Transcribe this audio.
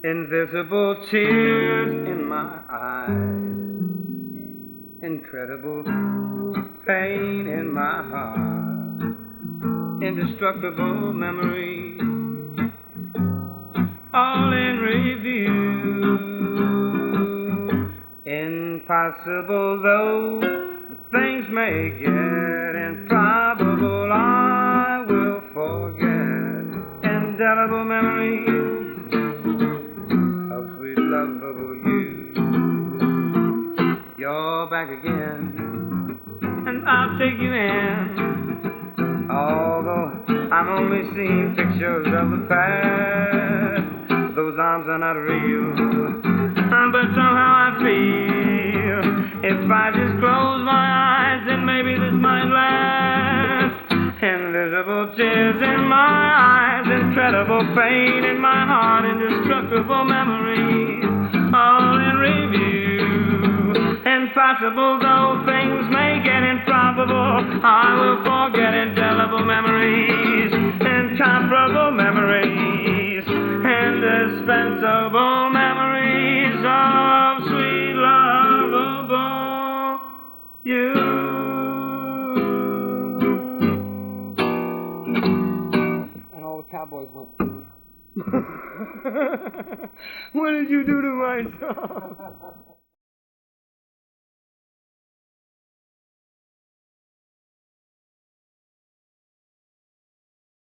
Invisible tears in my eyes, incredible pain in my heart, indestructible memories, all in review. Impossible though things may get, improbable I will forget. Indelible memories of sweet lovable you. You're back again, and I'll take you in. Although I'm only seeing pictures of the past, those arms are not real, but somehow I feel if I just close my eyes, then maybe this might last. Invisible tears in my eyes, incredible pain in my heart, indestructible memories, all in review. Impossible though things may get, improbable I will forget. Indelible memories, incomparable memories, indispensable memories of sweet lovable you. And all the cowboys went, what did you do to my song?